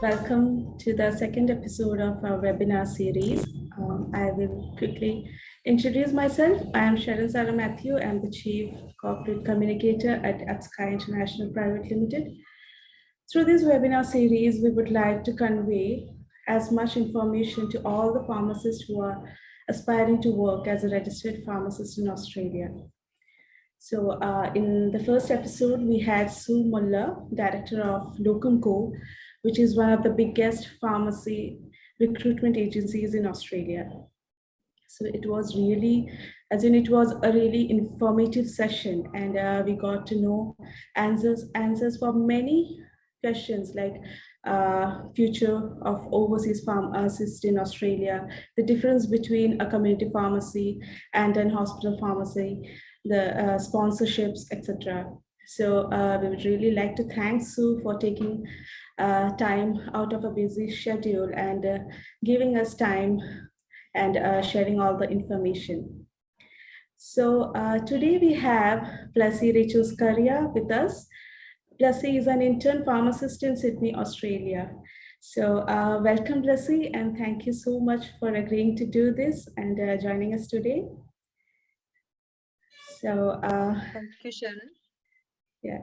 Welcome to the second episode of our webinar series. I will quickly introduce myself. I am Sherin Sarah Mathew. I'm the Chief Corporate Communicator at UPSKI International Pvt. Limited. Through this webinar series, we would like to convey as much information to all the pharmacists who are aspiring to work as a registered pharmacist in Australia. So in the first episode, we had Sue Muller, director of Locum Co, which is one of the biggest pharmacy recruitment agencies in Australia. So it was really, it was a really informative session, and we got to know answers for many questions like future of overseas pharmacists in Australia, the difference between a community pharmacy and an hospital pharmacy, the sponsorships, etc. So we would really like to thank Sue for taking time out of a busy schedule and giving us time and sharing all the information. So today we have Blessy Rachel Scaria with us. Blessy is an intern pharmacist in Sydney, Australia. So welcome, Blessy, and thank you so much for agreeing to do this and joining us today. So thank you, Sherin. Yeah.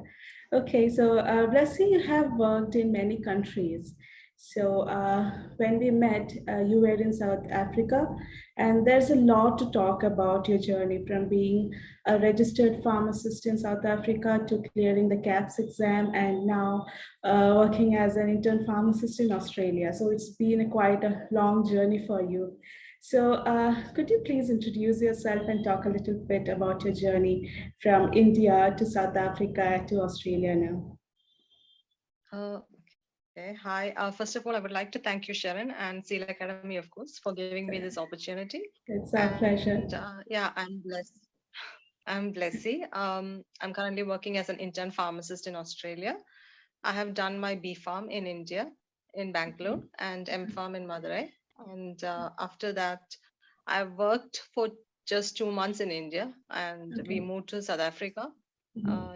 Okay. So Blessy, you have worked in many countries. So when we met, you were in South Africa, and there's a lot to talk about your journey from being a registered pharmacist in South Africa to clearing the CAPS exam and now working as an intern pharmacist in Australia. So it's been quite a long journey for you. So could you please introduce yourself and talk a little bit about your journey from India to South Africa to Australia now? Okay. Hi. First of all, I would like to thank you, Sherin, and Zeal Academy, of course, for giving me this opportunity. It's our pleasure. Yeah, I'm blessed. I'm Blessy. I'm currently working as an intern pharmacist in Australia. I have done my B Pharm in India, in Bangalore, and M Pharm in Madurai. And after that, I worked for just 2 months in India, and we moved to South Africa.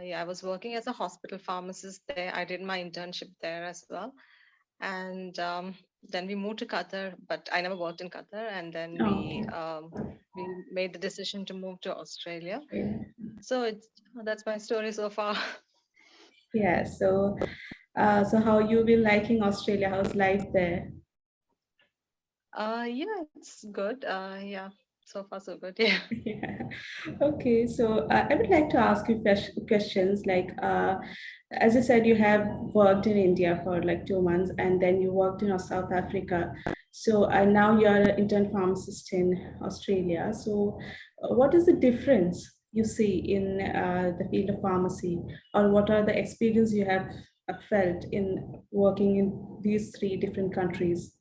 Yeah, I was working as a hospital pharmacist there. I did my internship there as well. And then we moved to Qatar, but I never worked in Qatar. And then we made the decision to move to Australia. So that's my story so far. Yeah. So how you been liking Australia? How's life there? Yeah, it's good. Yeah, so far so good. Yeah. Yeah. Okay, so I would like to ask you questions like, as I said, you have worked in India for like 2 months and then you worked in South Africa. So now you're an intern pharmacist in Australia. So what is the difference you see in the field of pharmacy, or what are the experience you have felt in working in these three different countries?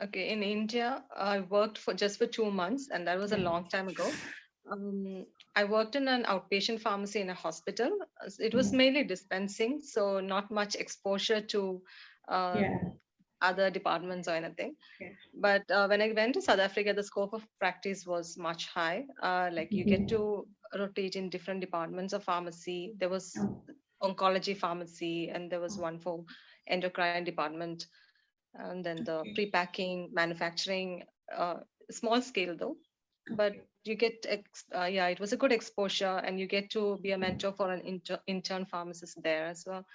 Okay, in India, I worked for just for 2 months, and that was a long time ago. I worked in an outpatient pharmacy in a hospital. It was mainly dispensing, so not much exposure to Yeah. other departments or anything. Yeah. But when I went to South Africa, the scope of practice was much high. Like you get to rotate in different departments of pharmacy. There was oncology pharmacy, and there was one for endocrine department, and then the pre-packing, manufacturing, small scale though. But you get, yeah, it was a good exposure, and you get to be a mentor for an intern pharmacist there as well.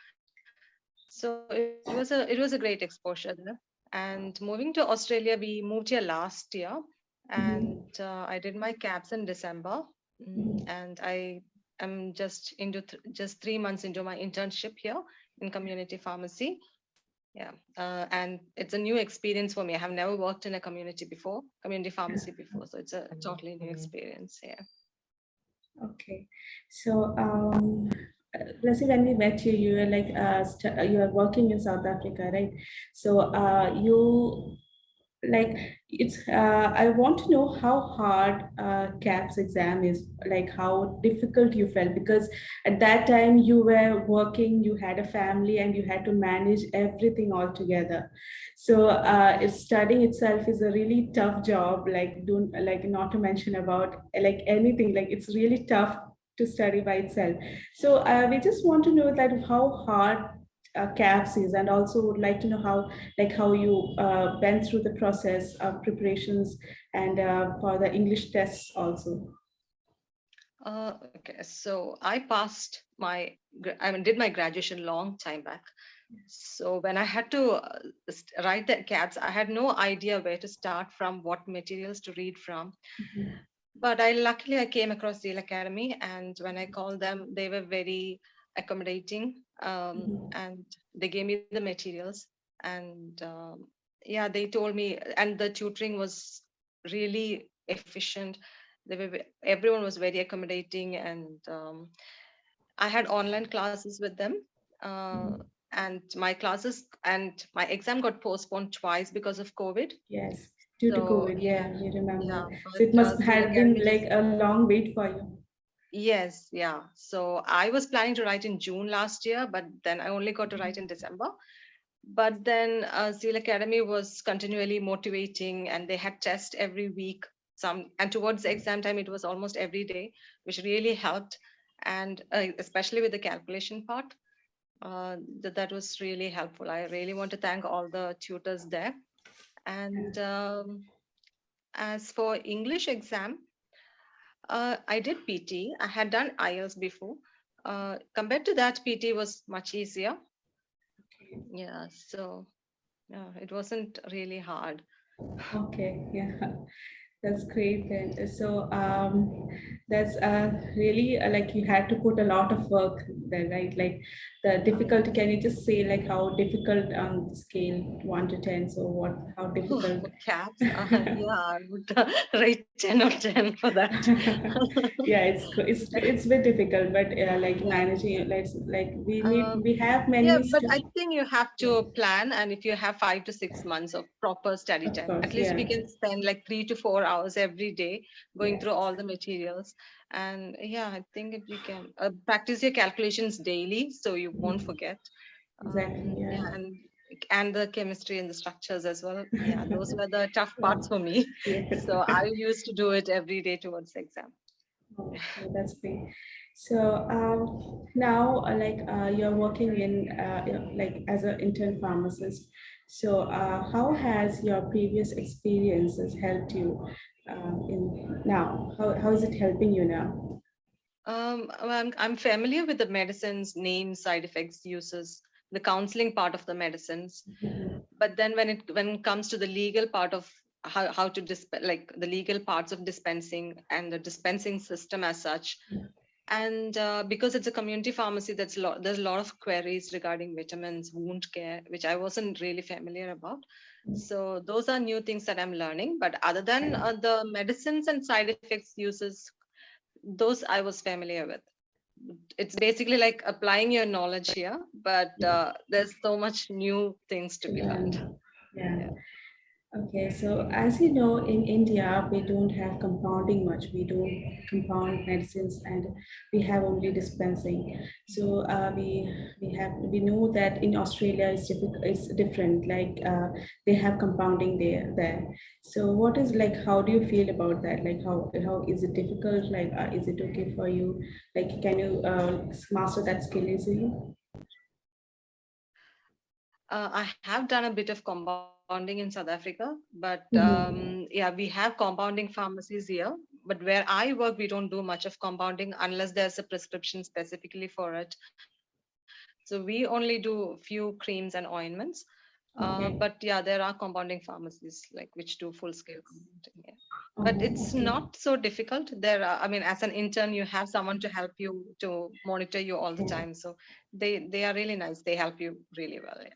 So it was a great exposure there. And moving to Australia, we moved here last year, and I did my CAPS in December, and I am just into just 3 months into my internship here in community pharmacy. Yeah, and it's a new experience for me. I have never worked in a community pharmacy before, so it's a totally new experience. Yeah. Okay, so let's say when we met you, you were like you are working in South Africa, right? So you like it's. I want to know how hard CAPS exam is. Like how difficult you felt, because at that time you were working, you had a family, and you had to manage everything all together. So studying itself is a really tough job. Like don't like not to mention about like anything. Like it's really tough to study by itself. So we just want to know that how hard CAPS is, and also would like to know how you went through the process of preparations and for the English tests also. Okay, so I passed did my graduation long time back. So when I had to write the CAPS, I had no idea where to start from, what materials to read from. But luckily I came across Zeal Academy, and when I called them, they were very accommodating, and they gave me the materials, and yeah, they told me, and the tutoring was really efficient. Everyone was very accommodating, and I had online classes with them. And my classes and my exam got postponed twice because of COVID. Yes, due to So COVID, yeah, yeah, you remember. yeah, So it but must Zeal have been Academy just like a long wait for you. yes, yeah. So I was planning to write in June last year, but then I only got to write in December. But then Zeal Academy was continually motivating, and they had tests every week. And towards the exam time, it was almost every day, which really helped. And especially with the calculation part, that was really helpful. I really want to thank all the tutors there. And as for English exam, I did PT. I had done IELTS before. Compared to that, PT was much easier. Yeah, so yeah, it wasn't really hard. Okay, yeah. That's great then. So that's really like you had to put a lot of work there, right? Like the difficulty. Can you just say like how difficult on scale 1 to 10? So how difficult? Caps, yeah, I would rate 10 or 10 for that. Yeah, it's a bit difficult, but like Yeah. managing it, like Um, we have yeah, many but I students. think you have Yeah, to plan, and if you have 5 to 6 months of proper study of time, at course, least yeah, we can spend like 3 to 4 hours every day going yeah, through all the materials. And yeah, I think if you can practice your calculations daily, so you won't forget. exactly, yeah. Yeah, and the chemistry and the structures as well. Yeah, those were the tough parts for me. Yes. So I used to do it every day towards the exam. Okay, that's great. So now, you're working in, like as an intern pharmacist. So how has your previous experiences helped you in now? How is it helping you now? Well, I'm familiar with the medicines, names, side effects, uses, the counseling part of the medicines. But then when it comes to the legal part of how to like the legal parts of dispensing and the dispensing system as such, and because it's a community pharmacy, there's a lot of queries regarding vitamins, wound care, which I wasn't really familiar about. So those are new things that I'm learning. But other than the medicines and side effects uses, those I was familiar with. It's basically like applying your knowledge here, but there's so much new things to To be learned. learn. Yeah. Yeah. Okay, so as you know, in India, we don't have compounding much. We don't compound medicines, and we have only dispensing. So we know that in Australia it's different. Like they have compounding there. So what is like? How do you feel about that? Like how is it difficult? Like is it okay for you? Like can you master that skill easily? I have done a bit of compounding in South Africa, but Mhm. yeah, we have compounding pharmacies here. But where I work, we don't do much of compounding unless there's a prescription specifically for it. So we only do few creams and ointments. But Okay. yeah, there are compounding pharmacies like which do full scale compounding. Yeah. But it's Oh, okay. not so difficult. I mean, as an intern, you have someone to help you to monitor you all the Okay. time. So they are really nice. They help you really well. Yeah.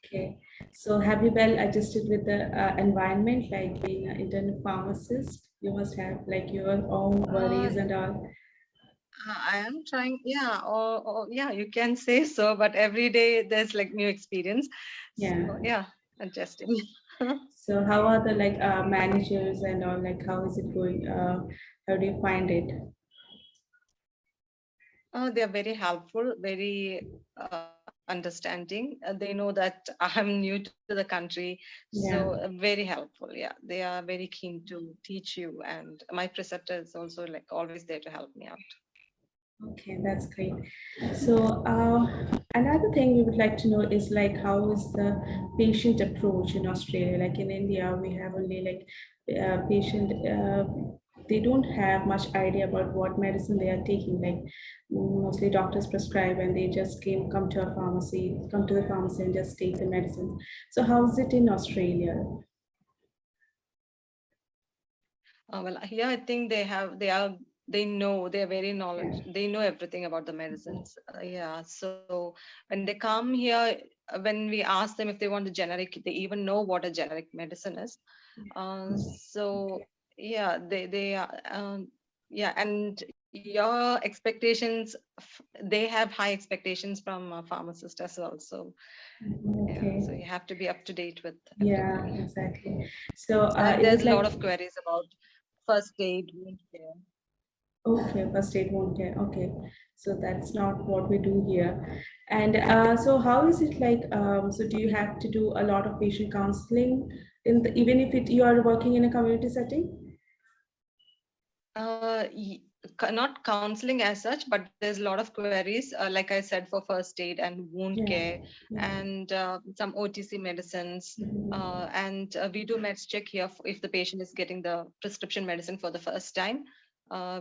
Okay, so have you well adjusted with the environment, like being an intern pharmacist? You must have like your own Uh, worries and all. I am trying, yeah, or yeah, you can say so, but every day there's like new experience. Yeah. So yeah, adjusting. So how are the like managers and all? Like how is it going? How do you find it? They are very helpful, very understanding. They know that I'm new to the country, so Yeah. very helpful. Yeah, they are very keen to teach you, and my preceptor is also like always there to help me out. Okay, that's great. So another thing we would like to know is like how is the patient approach in Australia? Like in India, we have only like patient. They don't have much idea about what medicine they are taking. Like mostly doctors prescribe, and they just come to a pharmacy, come to the pharmacy, and just take the medicine. So how is it in Australia? Well, here I think they're very Yeah. knowledge. They know everything about the medicines. Yeah. So when they come here, when we ask them if they want a generic, they even know what a generic medicine is. So Okay. yeah, they are yeah, and your expectations, they have high expectations from a pharmacist as well. So yeah, Okay. so you have to be up to date with Yeah, everything. exactly. So And is there's it a lot like of queries about first aid, wound care. okay, first aid won't care. Okay, so that's not what we do here. And so, how is it like? So, do you have to do a lot of patient counseling in the, even if you are working in a community setting? Uh, y- Not counseling as such, but there's a lot of queries, like I said, for first aid and wound Yeah, care yeah. and some OTC medicines. Mhm. And we do meds check here if the patient is getting the prescription medicine for the first time.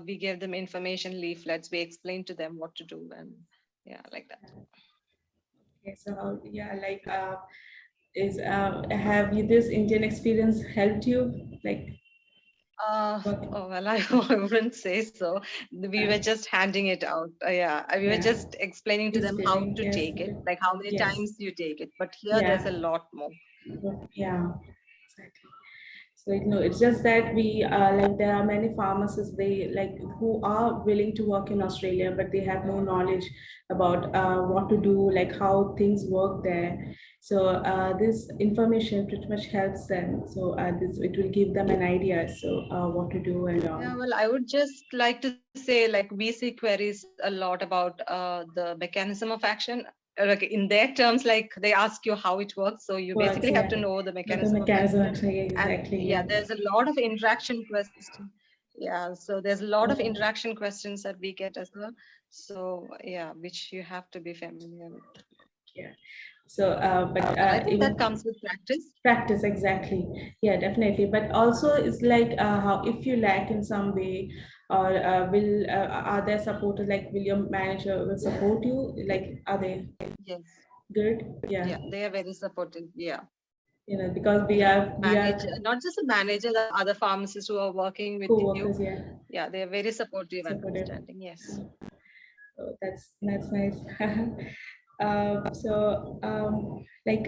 We give them information leaflets. We explain to them what to do, and yeah, like that. Okay, so how, yeah, like is have you this Indian experience helped you like work? Oh, well, I wouldn't say so. We were just handing it out. Yeah, we were Yeah, just explaining to them how explaining. to Yes, take it, like how many yes, times you take it. But here, there's a yeah, lot more. yeah, exactly. So it's just that we like there are many pharmacists they like who are willing to work in Australia, but they have no knowledge about what to do, like how things work there. So this information pretty much helps them. So this it will give them an idea. So what to do and Yeah, all. well, I would just like to say, like, we see queries a lot about the mechanism of action. Like in their terms, like they ask you how it works. So you Works, basically have yeah. to know the But the mechanism of mechanism action. actually And exactly, yeah, yeah. there's a lot of interaction question. Yeah, so there's a lot of Oh, interaction questions that we get as well. So yeah, which you have to be familiar with. yeah. So but But I think that even comes with practice. practice exactly, yeah, definitely, but also it's like how if you lack in some way or will are there supporters like will your manager will support you like are they Yes. good, yeah, Yeah, they are very supportive. Yeah. because we The are manager, not just the manager, the other pharmacists who are working with you. co-workers, yeah, Yeah, they are very supportive and supportive. understanding. Yes. So that's nice. So like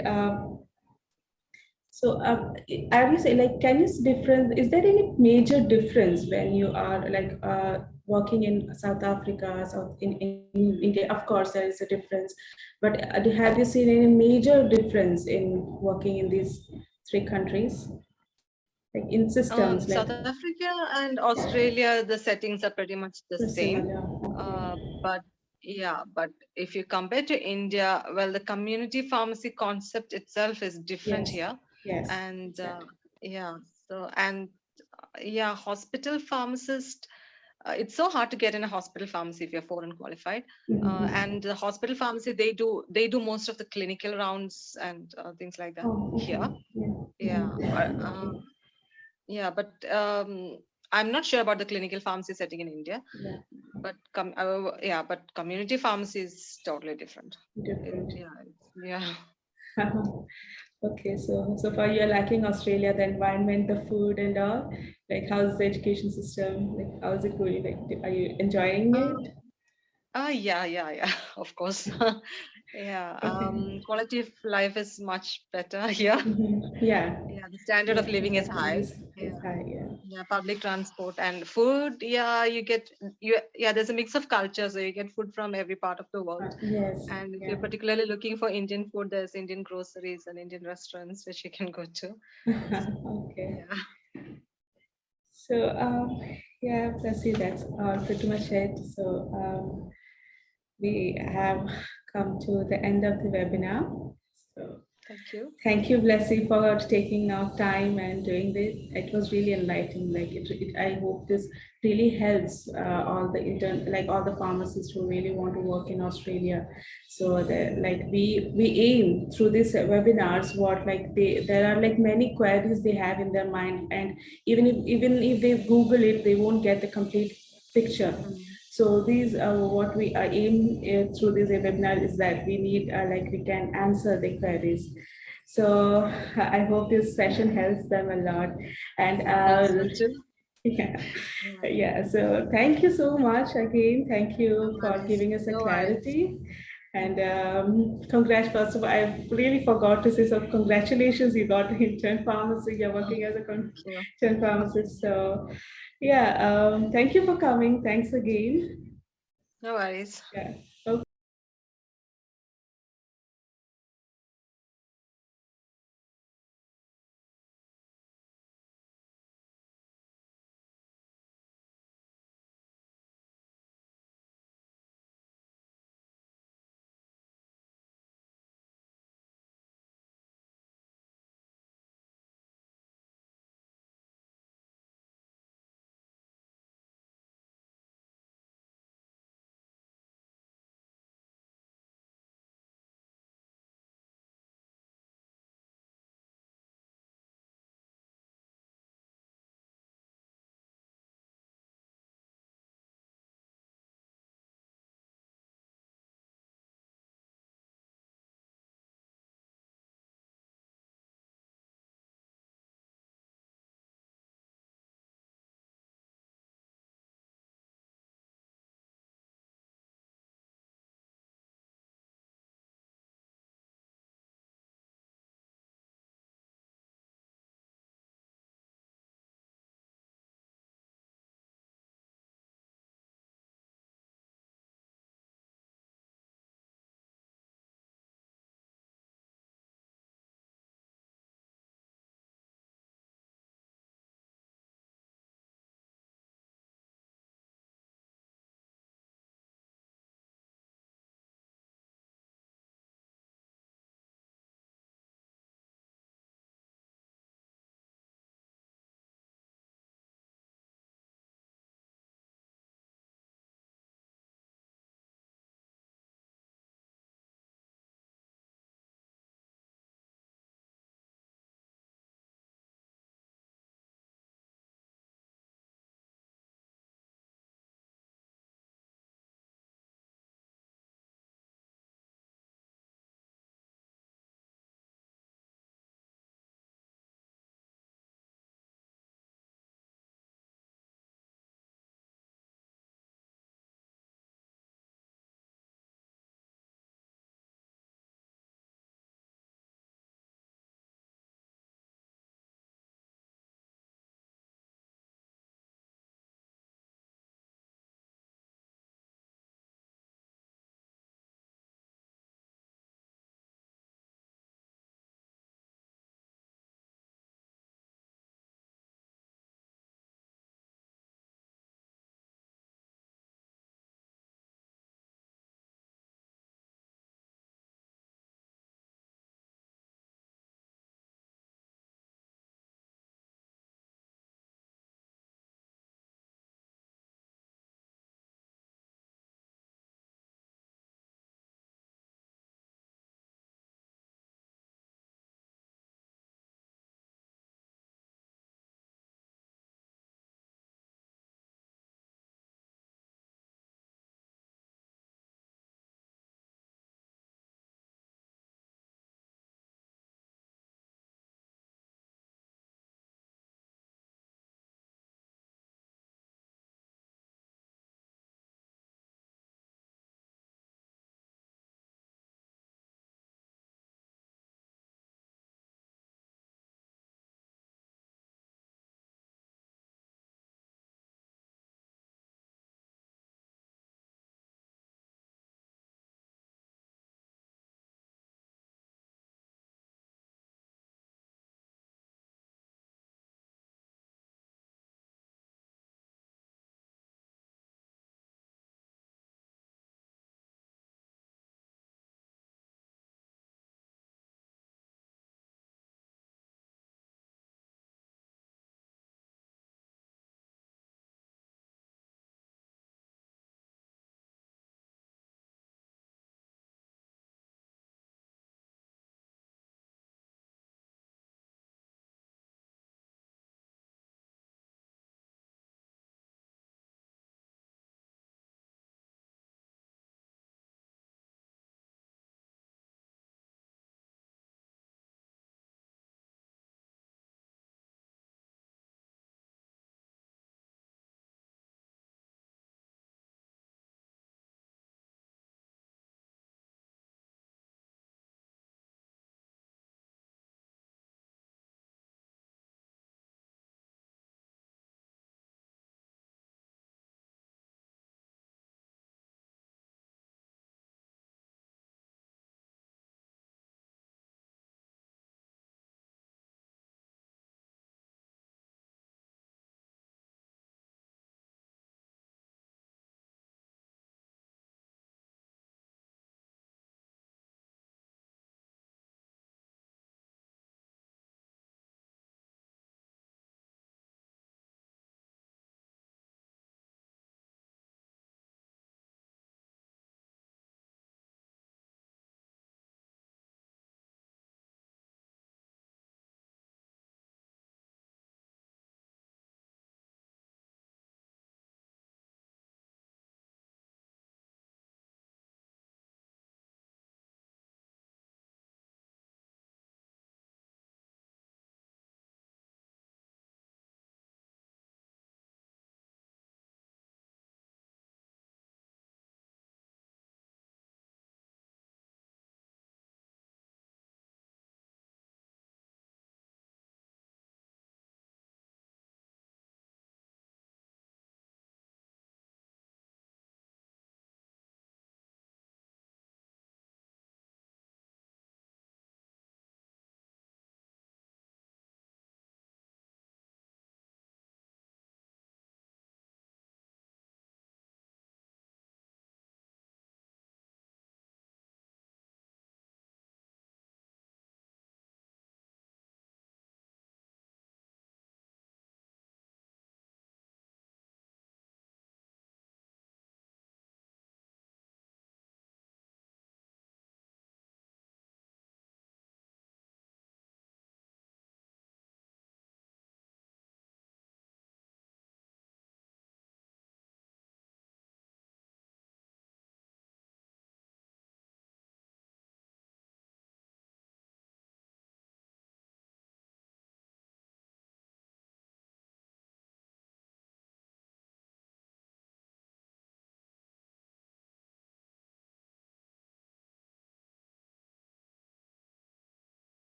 so, are you say like, can you difference? Is there any major difference when you are like working in South Africa, in India? Of course, there is a difference, but have you seen any major difference in working in these three countries, like in systems, like South Africa and Australia, the settings are pretty much the same. similar? Okay. But yeah, but if you compare to India, well, the community pharmacy concept itself is different Yes. here. Yes. And Exactly. yeah, so, and yeah, hospital pharmacist, it's so hard to get in a hospital pharmacy if you're foreign qualified. Mhm. And the hospital pharmacy, they do most of the clinical rounds and things like that Oh, okay. here. Yeah. Yeah. Okay. Yeah, but I'm not sure about the clinical pharmacy setting in India. Yeah. But yeah, but community pharmacy is totally different. Different. Yeah. Okay, so far you're lacking Australia, the environment, the food, and all. Like, how's the education system? Like, how's it going? Like, are you enjoying Uh, it? yeah, of course. Yeah. Okay. Quality of life is much better here. Yeah, Yeah, the standard of yeah, living is exactly. high. It's Yeah. high. Yeah. Yeah, public transport and food. Yeah, yeah, there's a mix of culture, so you get food from every part of the world. Yes. And if you're Yeah. particularly looking for Indian food, there's Indian groceries and Indian restaurants which you can go to. Okay. Yeah. So, yeah, that's pretty much it. So, we have come to the end of the webinar. So. Thank you. Thank you, Blessy, for taking out time and doing this. It was really enlightening. Like I hope this really helps all the all the pharmacists who really want to work in Australia. So that like we aim through these webinars, what like there are like many queries they have in their mind, and even if they Google it, they won't get the complete picture. Mm. So these what we aim through this webinar is that we need like we can answer the queries. So I hope this session helps them a lot. And Thanks, Rachel. yeah, Yeah. yeah. So thank you so much again. Thank No you for worries. giving us a No worries. clarity. And congrats, first of all, I really forgot to say, so congratulations, you got the intern pharmacy, you're working as a Thank you. intern pharmacist. So yeah, thank you for coming. Thanks again. No worries. Yeah.